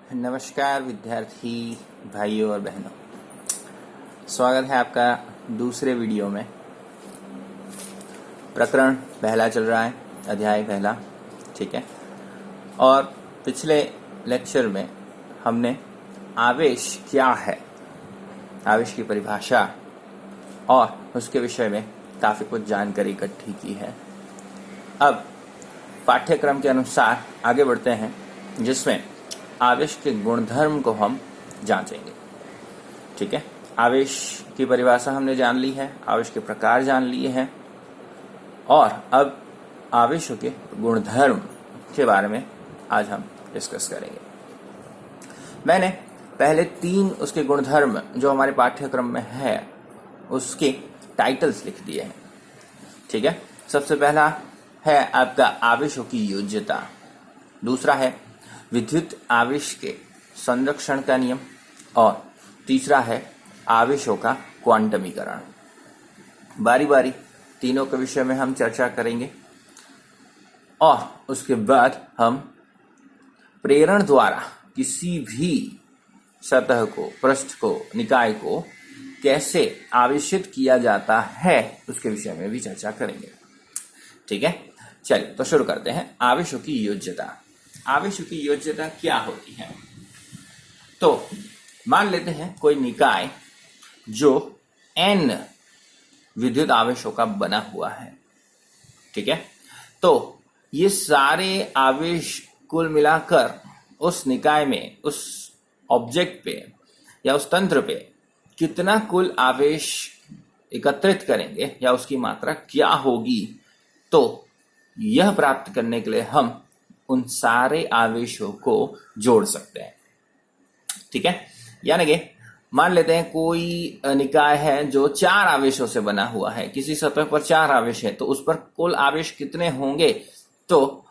नमस्कार विद्यार्थी भाइयों और बहनों, स्वागत है आपका दूसरे वीडियो में। प्रकरण पहला चल रहा है, अध्याय पहला, ठीक है। और पिछले लेक्चर में हमने आवेश क्या है, आवेश की परिभाषा और उसके विषय में काफ़ी कुछ जानकारी इकट्ठी की है। अब पाठ्यक्रम के अनुसार आगे बढ़ते हैं, जिसमें आवेश के गुणधर्म को हम जांचेंगे, ठीक है। आवेश की परिभाषा हमने जान ली है, आवेश के प्रकार जान लिए हैं, और अब आवेशों के गुणधर्म के बारे में आज हम डिस्कस करेंगे। मैंने पहले 3 उसके गुणधर्म जो हमारे पाठ्यक्रम में है उसके टाइटल्स लिख दिए हैं, ठीक है। सबसे पहला है आपका आवेशों की योज्यता, दूसरा है विद्युत आवेश के संरक्षण का नियम, और तीसरा है आवेशों का क्वांटमीकरण। बारी बारी तीनों के विषय में हम चर्चा करेंगे और उसके बाद हम प्रेरण द्वारा किसी भी सतह को, पृष्ठ को, निकाय को कैसे आवेशित किया जाता है उसके विषय में भी चर्चा करेंगे, ठीक है। चलिए तो शुरू करते हैं। आवेशों की योज्यता। आवेशों की योज्यता क्या होती है? तो मान लेते हैं कोई निकाय जो n विद्युत आवेशों का बना हुआ है, ठीक है। तो ये सारे आवेश कुल मिलाकर उस निकाय में, उस ऑब्जेक्ट पे या उस तंत्र पे कितना कुल आवेश एकत्रित करेंगे या उसकी मात्रा क्या होगी, तो यह प्राप्त करने के लिए हम उन सारे आवेशों को जोड़ सकते हैं, ठीक है। यानी कि मान लेते हैं कोई निकाय है जो 4 आवेशों से बना हुआ है, किसी सतह पर 4 आवेश है, तो उस पर कुल आवेश कितने होंगे, तो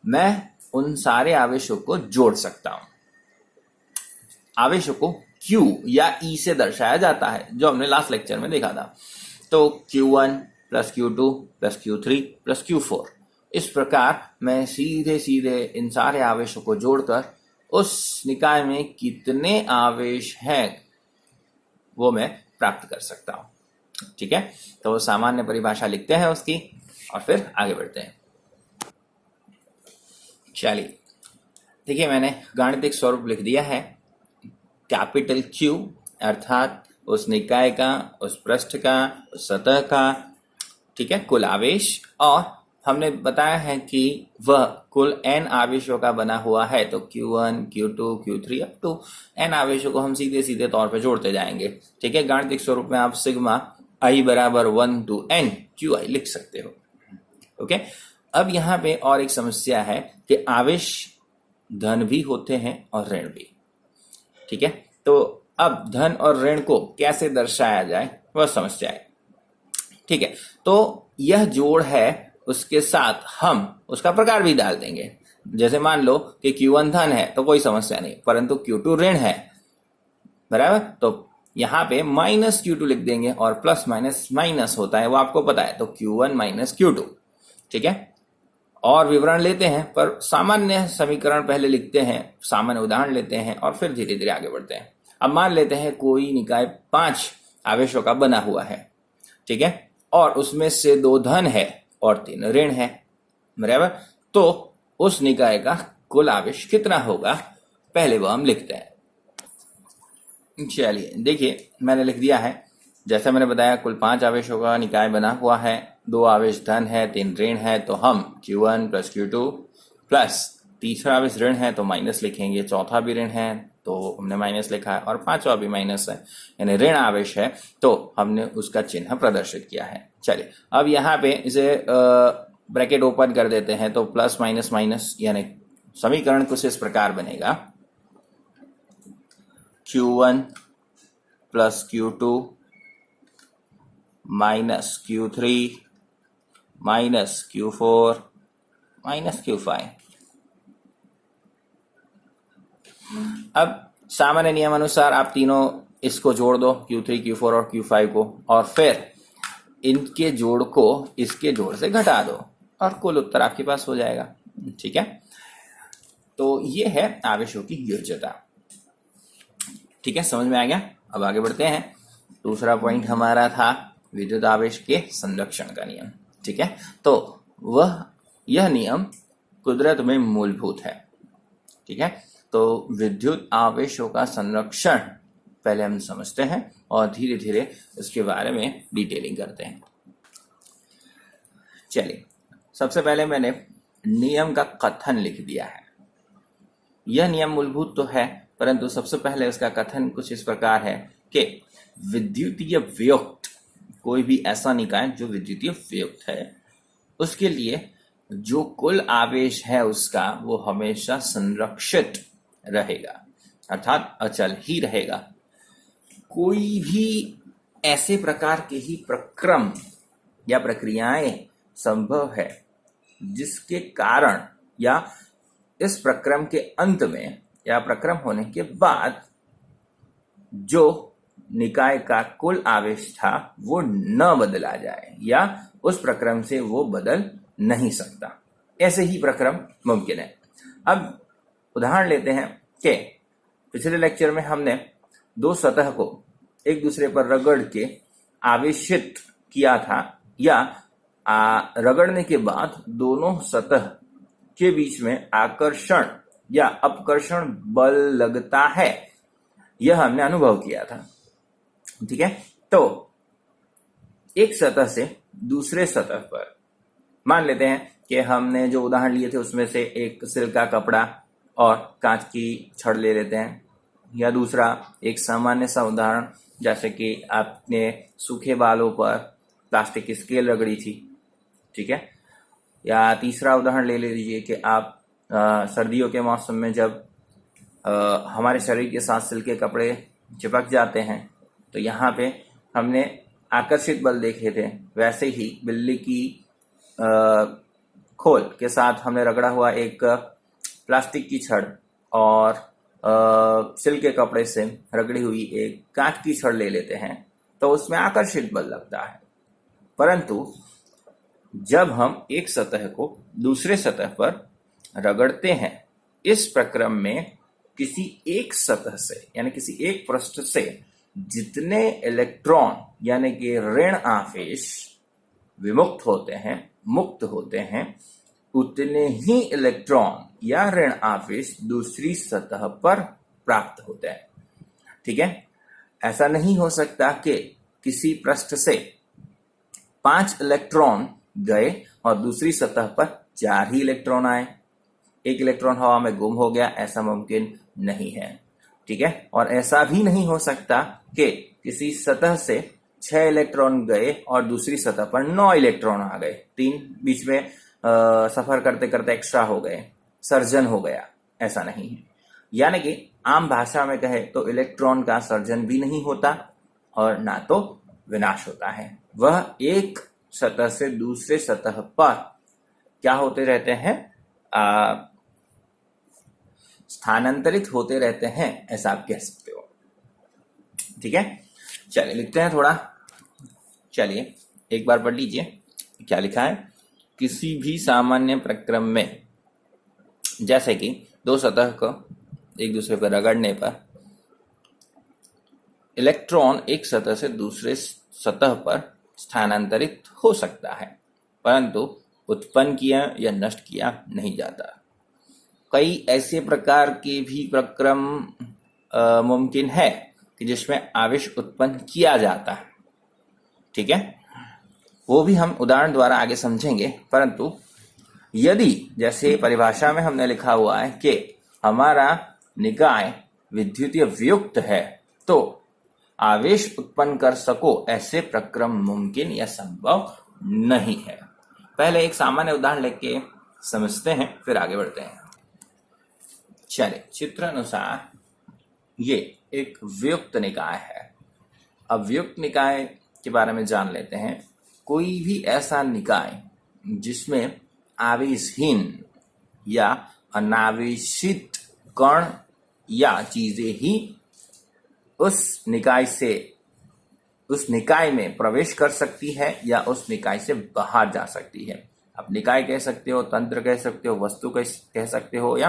मैं उन सारे आवेशों को जोड़ सकता हूं। आवेशों को Q या E से दर्शाया जाता है, जो हमने लास्ट लेक्चर में देखा था। तो Q1 plus Q2 plus Q3 plus Q4, इस प्रकार मैं सीधे सीधे इन सारे आवेशों को जोड़कर उस निकाय में कितने आवेश हैं वो मैं प्राप्त कर सकता हूं, ठीक है। तो वो सामान्य परिभाषा लिखते हैं उसकी और फिर आगे बढ़ते हैं। चलिए देखिए, मैंने गाणितिक स्वरूप लिख दिया है। कैपिटल Q अर्थात उस निकाय का, उस पृष्ठ का, उस सतह का, ठीक है, कुल आवेश, और हमने बताया है कि वह कुल n आवेशों का बना हुआ है। तो Q1, Q2, Q3 up to n आवेशों को हम सीधे सीधे तौर पे जोड़ते जाएंगे, ठीक है। गाणितिक स्वरूप में आप सिग्मा i बराबर 1 to n QI लिख सकते हो, ओके। अब यहाँ पे और एक समस्या है कि आवेश धन भी होते हैं और ऋण भी, ठीक है। तो अब धन और ऋण को कैसे दर्शाया जाए वह समस्या है, ठीक है। तो यह जोड़ है, उसके साथ हम उसका प्रकार भी डाल देंगे। जैसे मान लो कि Q1 धन है तो कोई समस्या नहीं, परंतु Q2 ऋण है, बराबर। तो यहाँ पे माइनस Q2 लिख देंगे, और प्लस माइनस माइनस होता है, वो आपको पता है। तो Q1 माइनस Q2, ठीक है। और विवरण लेते हैं, पर सामान्य समीकरण पहले लिखते हैं, सामान्य उदाहरण लेते हैं और फिर धीरे धीरे आगे बढ़ते हैं। अब मान लेते हैं कोई निकाय 5 आवेशों का बना हुआ है, ठीक है, और उसमें से 2 धन है और 3 ऋण है, बराबर। तो उस निकाय का कुल आवेश कितना होगा, पहले वो हम लिखते हैं। चलिए देखिए, मैंने लिख दिया है। जैसा मैंने बताया, कुल 5 आवेशों का निकाय बना हुआ है, 2 आवेश धन है, 3 ऋण है। तो हम Q1 प्लस Q2 प्लस तीसरा आवेश ऋण है तो माइनस लिखेंगे, चौथा भी ऋण है तो हमने माइनस लिखा है, और 5वां भी माइनस है, यानी ऋण आवेश है, तो हमने उसका चिन्ह प्रदर्शित किया है। चलिए अब यहाँ पे इसे ब्रैकेट ओपन कर देते हैं, तो प्लस माइनस माइनस, यानी समीकरण कुछ इस प्रकार बनेगा। Q1 plus Q2 minus Q3 minus Q4 minus Q5। अब सामान्य नियम अनुसार आप तीनों इसको जोड़ दो, Q3, Q4 और Q5 को, और फिर इनके जोड़ को इसके जोड़ से घटा दो और कुल उत्तर आपके पास हो जाएगा, ठीक है। तो ये है आवेशों की योज्यता। ठीक है, समझ में आ गया। अब आगे बढ़ते हैं। दूसरा पॉइंट हमारा था विद्युत आवेश के संरक्षण का नियम। ठीक है, तो यह नियम कुदरत में मूलभूत है। ठीक है, तो विद्युत आवेशों का संरक्षण पहले हम समझते हैं और धीरे धीरे उसके बारे में डिटेलिंग करते हैं। चलिए, सबसे पहले मैंने नियम का कथन लिख दिया है। यह नियम मूलभूत तो है, परंतु सबसे पहले उसका कथन कुछ इस प्रकार है कि विद्युतीय वियुक्त, कोई भी ऐसा निकाय जो विद्युतीय वियुक्त है, उसके लिए जो कुल आवेश है उसका वो हमेशा संरक्षित रहेगा, अर्थात अचल ही रहेगा। कोई भी ऐसे प्रकार के ही प्रक्रम या प्रक्रियाएं संभव है जिसके कारण या इस प्रक्रम के अंत में या प्रक्रम होने के बाद जो निकाय का कुल आवेश था वो न बदला जाए या उस प्रक्रम से वो बदल नहीं सकता। ऐसे ही प्रक्रम मुमकिन है। अब उदाहरण लेते हैं कि पिछले लेक्चर में हमने दो सतह को एक दूसरे पर रगड़ के आवेशित किया था, या रगड़ने के बाद दोनों सतह के बीच में आकर्षण या अपकर्षण बल लगता है, यह हमने अनुभव किया था। ठीक है, तो एक सतह से दूसरे सतह पर मान लेते हैं कि हमने जो उदाहरण लिए थे उसमें से एक सिल्क का कपड़ा और कांच की छड़ ले लेते हैं, या दूसरा एक सामान्य सा उदाहरण जैसे कि आपने सूखे बालों पर प्लास्टिक की स्केल रगड़ी थी। ठीक है, या तीसरा उदाहरण ले लीजिए कि आप सर्दियों के मौसम में जब हमारे शरीर के साथ सिल्क के कपड़े चिपक जाते हैं तो यहाँ पे हमने आकर्षित बल देखे थे, वैसे ही बिल्ली की खोल के साथ हमने रगड़ा हुआ एक प्लास्टिक की छड़ और सिल्क के कपड़े से रगड़ी हुई एक कांच की छड़ ले लेते हैं तो उसमें आकर्षित बल लगता है। परंतु जब हम एक सतह को दूसरे सतह पर रगड़ते हैं, इस प्रक्रम में किसी एक सतह से यानी किसी एक पृष्ठ से जितने इलेक्ट्रॉन यानी कि ऋण आवेश विमुक्त होते हैं, मुक्त होते हैं, उतने ही इलेक्ट्रॉन या ऋण आवेश दूसरी सतह पर प्राप्त होते हैं। ठीक है, ऐसा नहीं हो सकता कि किसी पृष्ठ से 5 इलेक्ट्रॉन गए और दूसरी सतह पर 4 ही इलेक्ट्रॉन आए, एक इलेक्ट्रॉन हवा में गुम हो गया, ऐसा मुमकिन नहीं है। ठीक है, और ऐसा भी नहीं हो सकता कि किसी सतह से 6 इलेक्ट्रॉन गए और दूसरी सतह पर 9 इलेक्ट्रॉन आ गए, 3 बीच में सफर करते करते एक्स्ट्रा हो गए, सर्जन हो गया, ऐसा नहीं है। यानी कि आम भाषा में कहे तो इलेक्ट्रॉन का सर्जन भी नहीं होता और ना तो विनाश होता है। वह एक सतह से दूसरे सतह पर क्या होते रहते हैं, स्थानांतरित होते रहते हैं, ऐसा आप कह सकते हो। ठीक है, चलिए लिखते हैं थोड़ा। चलिए एक बार पढ़ लीजिए क्या लिखा है। किसी भी सामान्य प्रक्रम में जैसे कि दो सतह को एक दूसरे पर रगड़ने पर इलेक्ट्रॉन एक सतह से दूसरे सतह पर स्थानांतरित हो सकता है, परंतु उत्पन्न किया या नष्ट किया नहीं जाता। कई ऐसे प्रकार के भी प्रक्रम मुमकिन है कि जिसमें आवेश उत्पन्न किया जाता है। ठीक है, वो भी हम उदाहरण द्वारा आगे समझेंगे। परंतु यदि जैसे परिभाषा में हमने लिखा हुआ है कि हमारा निकाय विद्युतीय वियुक्त है, तो आवेश उत्पन्न कर सको ऐसे प्रक्रम मुमकिन या संभव नहीं है। पहले एक सामान्य उदाहरण लेके समझते हैं, फिर आगे बढ़ते हैं। चलिए, चित्र अनुसार ये एक वियुक्त निकाय है। अब वियुक्त निकाय के बारे में जान लेते हैं। कोई भी ऐसा निकाय जिसमें आवेशहीन या अनावेशित कण या चीजें ही उस निकाय में प्रवेश कर सकती है या उस निकाय से बाहर जा सकती है। आप निकाय कह सकते हो, तंत्र कह सकते हो, वस्तु कह सकते हो, या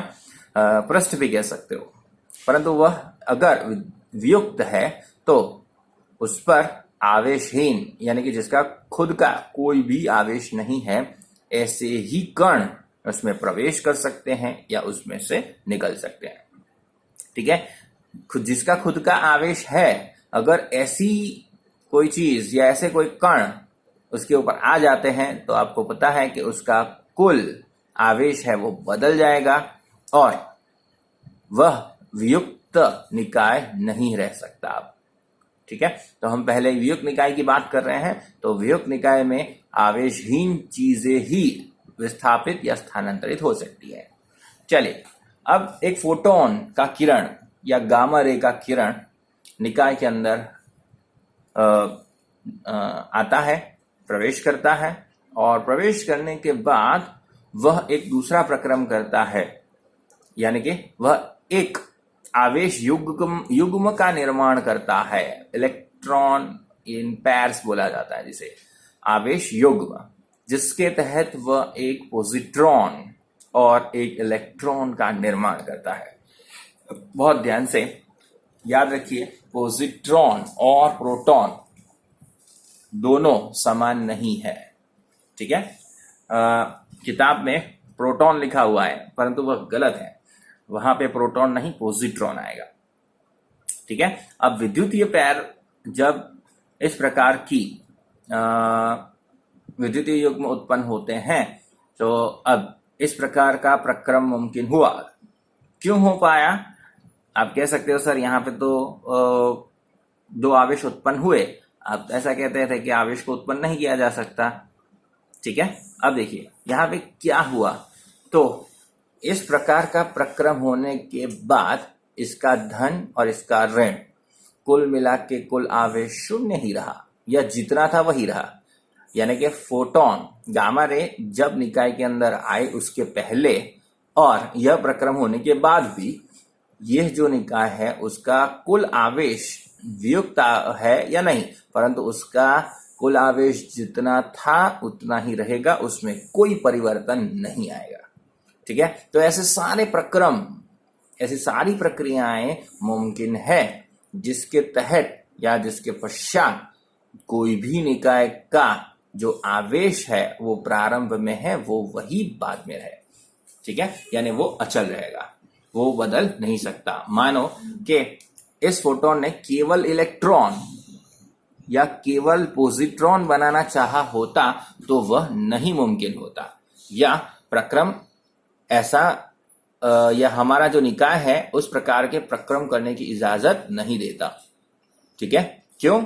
पृष्ठ भी कह सकते हो, परंतु वह अगर वियुक्त है तो उस पर आवेशहीन यानी कि जिसका खुद का कोई भी आवेश नहीं है, ऐसे ही कण उसमें प्रवेश कर सकते हैं या उसमें से निकल सकते हैं। ठीक है, जिसका खुद का आवेश है, अगर ऐसी कोई चीज या ऐसे कोई कण उसके ऊपर आ जाते हैं तो आपको पता है कि उसका कुल आवेश है वो बदल जाएगा और वह वियुक्त निकाय नहीं रह सकता अब। ठीक है, तो हम पहले वियुक्त निकाय की बात कर रहे हैं, तो वियुक्त निकाय में आवेशहीन चीजें ही विस्थापित या स्थानांतरित हो सकती है। चलिए, अब एक फोटोन का किरण या गामा रे का किरण निकाय के अंदर आता है, प्रवेश करता है और प्रवेश करने के बाद वह एक दूसरा प्रक्रम करता है, यानी कि वह एक आवेश युग्म का निर्माण करता है। इलेक्ट्रॉन इन पैर्स बोला जाता है जिसे, आवेश युग्म, जिसके तहत वह एक पॉजिट्रॉन और एक इलेक्ट्रॉन का निर्माण करता है। बहुत ध्यान से याद रखिए, पॉजिट्रॉन और प्रोटॉन दोनों समान नहीं है। ठीक है, किताब में प्रोटॉन लिखा हुआ है परंतु वह गलत है, वहां पे प्रोटॉन नहीं पॉजिट्रॉन आएगा। ठीक है, अब विद्युतीय पैर जब इस प्रकार की विद्युतीय युग्म उत्पन्न होते हैं तो अब इस प्रकार का प्रक्रम मुमकिन हुआ। क्यों हो पाया? आप कह सकते हो सर यहाँ पे तो दो आवेश उत्पन्न हुए, आप ऐसा कहते थे कि आवेश को उत्पन्न नहीं किया जा सकता। ठीक है, अब देखिए यहाँ पे क्या हुआ, तो इस प्रकार का प्रक्रम होने के बाद इसका धन और इसका ऋण कुल मिला के कुल आवेश शून्य ही रहा या जितना था वही रहा। यानी कि फोटोन गामा रे जब निकाय के अंदर आए उसके पहले और यह प्रक्रम होने के बाद भी यह जो निकाय है उसका कुल आवेश वियुक्त है या नहीं, परंतु उसका कुल आवेश जितना था उतना ही रहेगा, उसमें कोई परिवर्तन नहीं आएगा। ठीक है, तो ऐसे सारे प्रक्रम, ऐसी सारी प्रक्रियाएं मुमकिन है जिसके तहत या जिसके पश्चात कोई भी निकाय का जो आवेश है वो प्रारंभ में है वो वही बाद में रहे। ठीक है, यानी वो अचल रहेगा, वो बदल नहीं सकता। मानो कि इस फोटोन ने केवल इलेक्ट्रॉन या केवल पॉजिट्रॉन बनाना चाहा होता तो वह नहीं मुमकिन होता, या प्रक्रम ऐसा या हमारा जो निकाय है उस प्रकार के प्रक्रम करने की इजाजत नहीं देता। ठीक है, क्यों?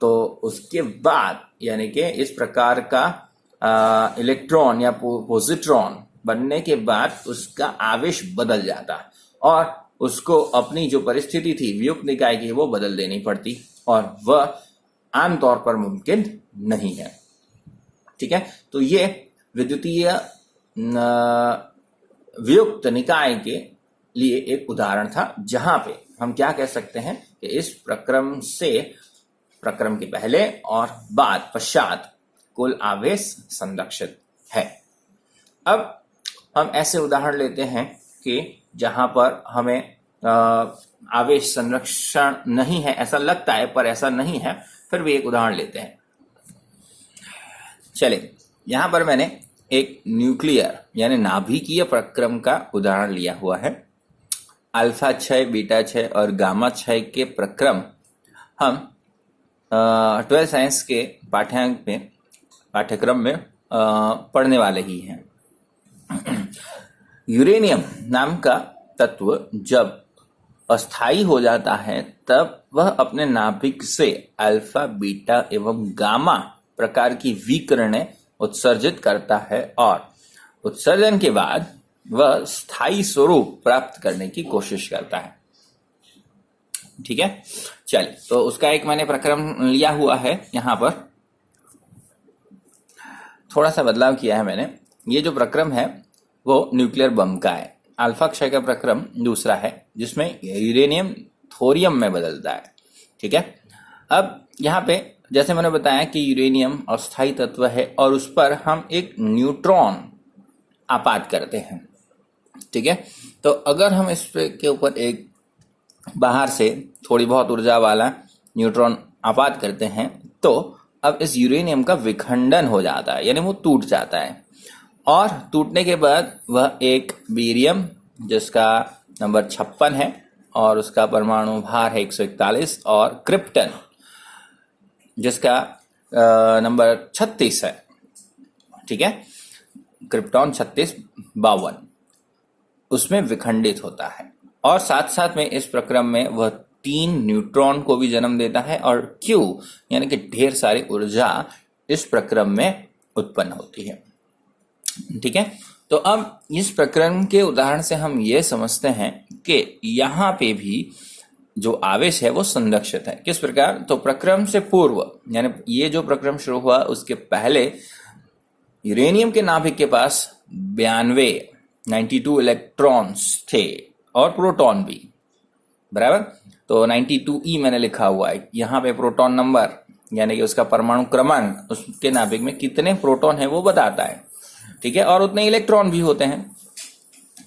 तो उसके बाद यानी कि इस प्रकार का इलेक्ट्रॉन या पॉजिट्रॉन बनने के बाद उसका आवेश बदल जाता और उसको अपनी जो परिस्थिति थी वियुक्त निकाय की वो बदल देनी पड़ती और वह आमतौर पर मुमकिन नहीं है। ठीक है, तो ये विद्युतीय वियुक्त निकाय के लिए एक उदाहरण था जहां पे हम क्या कह सकते हैं कि इस प्रक्रम से प्रक्रम के पहले और बाद पश्चात कुल आवेश संरक्षित है। अब हम ऐसे उदाहरण लेते हैं कि जहां पर हमें आवेश संरक्षण नहीं है, ऐसा लगता है पर ऐसा नहीं है, फिर भी एक उदाहरण लेते हैं। चलिए, यहां पर मैंने एक न्यूक्लियर यानी नाभिकीय प्रक्रम का उदाहरण लिया हुआ है। अल्फा क्षय, बीटा क्षय और गामा क्षय के प्रक्रम हम 12 साइंस के पाठ्यक्रम में पढ़ने वाले ही हैं। यूरेनियम नाम का तत्व जब अस्थायी हो जाता है तब वह अपने नाभिक से अल्फा, बीटा एवं गामा प्रकार की विकिरणें उत्सर्जित करता है और उत्सर्जन के बाद वह स्थायी स्वरूप प्राप्त करने की कोशिश करता है। ठीक है, चलिए, तो उसका एक मैंने प्रक्रम लिया हुआ है। यहां पर थोड़ा सा बदलाव किया है मैंने। ये जो प्रक्रम है वो न्यूक्लियर बम का है। अल्फा क्षय का प्रक्रम दूसरा है जिसमें यूरेनियम थोरियम में बदलता है। ठीक है, अब यहाँ पे जैसे मैंने बताया कि यूरेनियम अस्थायी तत्व है और उस पर हम एक न्यूट्रॉन आपात करते हैं। ठीक है। तो अगर हम इस के ऊपर एक बाहर से थोड़ी बहुत ऊर्जा वाला न्यूट्रॉन आपात करते हैं तो अब इस यूरेनियम का विखंडन हो जाता है, यानी वो टूट जाता है। और टूटने के बाद वह एक बेरियम जिसका नंबर 56 है और उसका परमाणु भार है 141, और क्रिप्टन जिसका नंबर 36 है, ठीक है, क्रिप्टॉन 36 52, उसमें विखंडित होता है। और साथ साथ में इस प्रक्रम में वह 3 न्यूट्रॉन को भी जन्म देता है और Q यानी कि ढेर सारी ऊर्जा इस प्रक्रम में उत्पन्न होती है, ठीक है। तो अब इस प्रक्रम के उदाहरण से हम ये समझते हैं कि यहाँ पे भी जो आवेश है वो संरक्षित है। किस प्रकार? तो प्रक्रम से पूर्व, यानी ये जो प्रक्रम शुरू हुआ उसके पहले यूरेनियम के नाभिक के पास 92 इलेक्ट्रॉन्स थे और प्रोटॉन भी, बराबर। तो 92E मैंने लिखा हुआ है यहाँ पे, प्रोटॉन नंबर यानी कि उसका परमाणु क्रमांक उसके नाभिक में कितने प्रोटॉन है वो बताता है, ठीक है, और उतने इलेक्ट्रॉन भी होते हैं।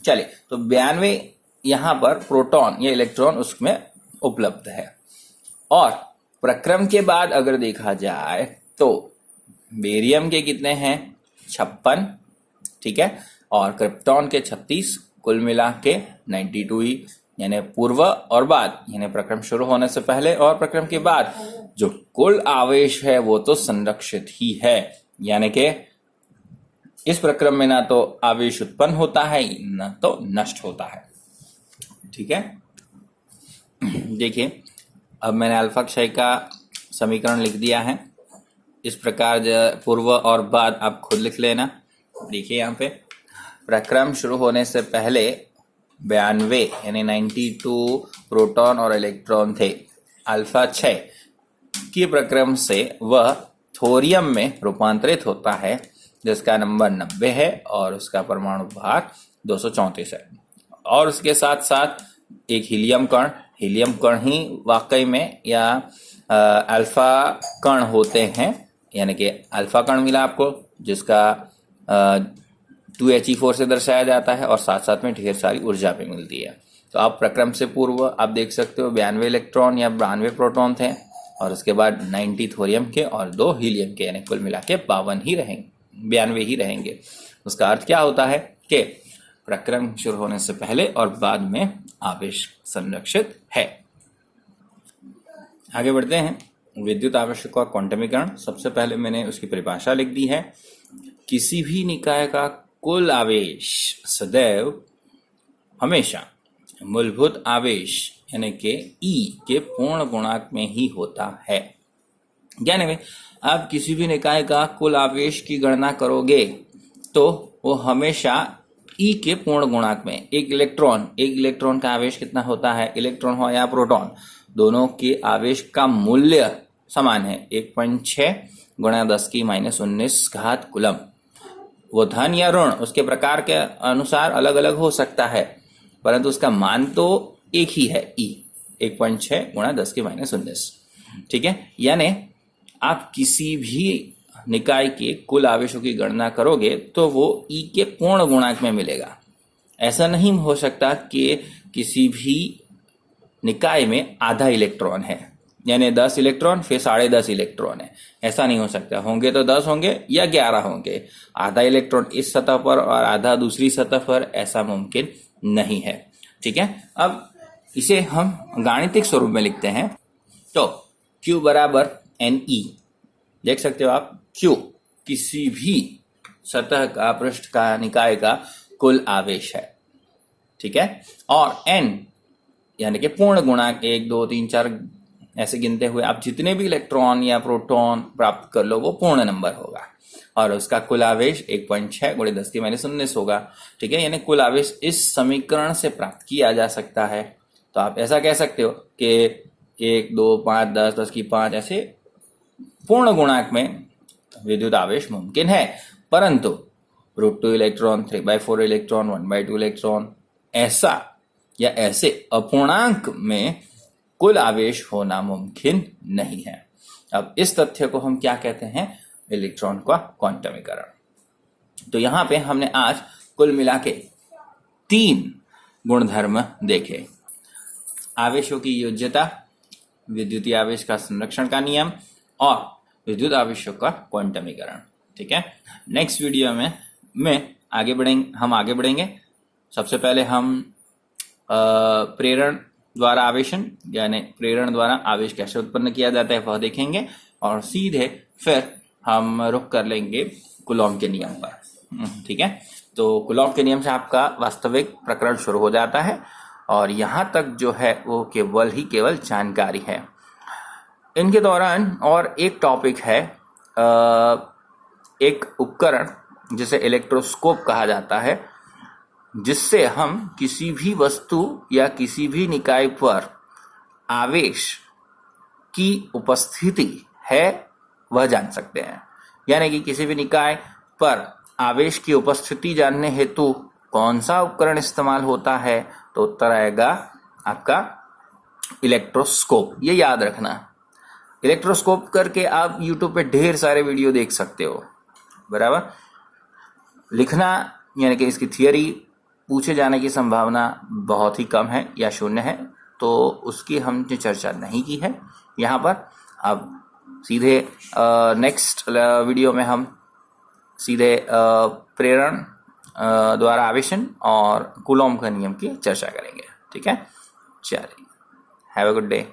चलिए, तो 92 यहाँ पर प्रोटॉन या इलेक्ट्रॉन उसमें उपलब्ध है। और प्रक्रम के बाद अगर देखा जाए तो बेरियम के कितने हैं? 56, ठीक है, और क्रिप्टॉन के 36, कुल मिला के 92E, यानी पूर्व और बाद, यानी प्रक्रम शुरू होने से पहले और प्रक्रम के बाद जो कुल आवेश है वो तो संरक्षित ही है, यानी कि इस प्रक्रम में ना तो आवेश उत्पन्न होता है ना तो नष्ट होता है, ठीक है। देखिए, अब मैंने अल्फा क्षय का समीकरण लिख दिया है। इस प्रकार पूर्व और बाद आप खुद लिख लेना। देखिए यहाँ पे प्रक्रम शुरू होने से पहले 92 यानी 92 प्रोटॉन और इलेक्ट्रॉन थे। अल्फा क्षय की प्रक्रम से वह थोरियम में रूपांतरित होता है जिसका नंबर 90 है और उसका परमाणु भार 234 है। और उसके साथ साथ एक हीलियम कण ही वाकई में या अल्फा कण होते हैं, यानी कि अल्फा कण मिला आपको जिसका 2He4 से दर्शाया जाता है और साथ साथ में ढेर सारी ऊर्जा भी मिलती है। तो आप प्रक्रम से पूर्व आप देख सकते हो 92 इलेक्ट्रॉन या 92 प्रोटॉन थे और उसके बाद 90 थोरियम के और 2 हीलियम के, यानी कुल मिला के 92 ही रहेंगे। उसका अर्थ क्या होता है कि प्रक्रम शुरू होने से पहले और बाद में आवेश संरक्षित है। आगे बढ़ते हैं। विद्युत आवेश का क्वांटमीकरण। सबसे पहले मैंने उसकी परिभाषा लिख दी है। किसी भी निकाय का कुल आवेश सदैव हमेशा मूलभूत आवेश यानी कि E के पूर्ण गुणांक में ही होता है। यानी में आप किसी भी निकाय का कुल आवेश की गणना करोगे तो वो हमेशा E के पूर्ण गुणांक में। एक इलेक्ट्रॉन का आवेश कितना होता है? इलेक्ट्रॉन हो या प्रोटॉन, दोनों के आवेश का मूल्य समान है, 1.6 गुणा 10⁻19 घात कूलम। वो धन या ऋण उसके प्रकार के अनुसार अलग अलग हो सकता है, परंतु उसका मान तो एक ही है, E 1.6 गुणा 10⁻19, ठीक है। यानी आप किसी भी निकाय के कुल आवेशों की गणना करोगे तो वो E के पूर्ण गुणांक में मिलेगा। ऐसा नहीं हो सकता कि किसी भी निकाय में आधा इलेक्ट्रॉन है, यानी 10 इलेक्ट्रॉन फिर 10.5 इलेक्ट्रॉन है, ऐसा नहीं हो सकता। होंगे तो 10 होंगे या 11 होंगे। आधा इलेक्ट्रॉन इस सतह पर और आधा दूसरी सतह पर, ऐसा मुमकिन नहीं है, ठीक है। अब इसे हम गाणितिक स्वरूप में लिखते हैं। तो Q बराबर NE, देख सकते हो आप, Q किसी भी सतह का, पृष्ठ का, निकाय का कुल आवेश है, ठीक है। और N यानी कि पूर्ण गुणांक, 1 2 3 4 ऐसे गिनते हुए आप जितने भी इलेक्ट्रॉन या प्रोटॉन प्राप्त कर लो वो पूर्ण नंबर होगा और उसका कुल आवेश 1.6 गुणे 10⁻19 होगा, ठीक है। यानी कुल आवेश इस समीकरण से प्राप्त किया जा सकता है। तो आप ऐसा कह सकते हो कि 1 2 5 10 10 की 5 ऐसे पूर्ण गुणांक में विद्युत आवेश मुमकिन है, परंतु √2 इलेक्ट्रॉन, 3/4 इलेक्ट्रॉन, 1/2 इलेक्ट्रॉन ऐसा या ऐसे अपूर्णांक में कुल आवेश होना मुमकिन नहीं है। अब इस तथ्य को हम क्या कहते हैं? इलेक्ट्रॉन का क्वांटमीकरण। तो यहाँ पे हमने आज कुल मिला के 3 गुणधर्म देखे। आवेशों की योज्यता, विद्युतीय आवेश का संरक्षण का नियम और विद्युत आवेशों का क्वांटमीकरण। ठीक है, नेक्स्ट वीडियो में हम आगे बढ़ेंगे। सबसे पहले हम प्रेरण द्वारा आवेशन यानी प्रेरण द्वारा आवेश कैसे उत्पन्न किया जाता है वह देखेंगे और सीधे फिर हम रुख कर लेंगे कूलॉम के नियम पर। ठीक है, तो कूलॉम के नियम से आपका वास्तविक प्रकरण शुरू हो जाता है और यहाँ तक जो है वो केवल जानकारी है। इनके दौरान और एक टॉपिक है, एक उपकरण जिसे इलेक्ट्रोस्कोप कहा जाता है, जिससे हम किसी भी वस्तु या किसी भी निकाय पर आवेश की उपस्थिति है वह जान सकते हैं। यानी कि किसी भी निकाय पर आवेश की उपस्थिति जानने हेतु कौन सा उपकरण इस्तेमाल होता है, तो उत्तर आएगा आपका इलेक्ट्रोस्कोप। ये याद रखना, इलेक्ट्रोस्कोप करके आप YouTube पे ढेर सारे वीडियो देख सकते हो, बराबर। लिखना यानी कि इसकी थियरी पूछे जाने की संभावना बहुत ही कम है या शून्य है, तो उसकी हमने चर्चा नहीं की है यहाँ पर। अब सीधे नेक्स्ट वीडियो में हम सीधे प्रेरण द्वारा आवेशन और कूलॉम का नियम की चर्चा करेंगे। ठीक है, चलिए, हैव अ गुड डे।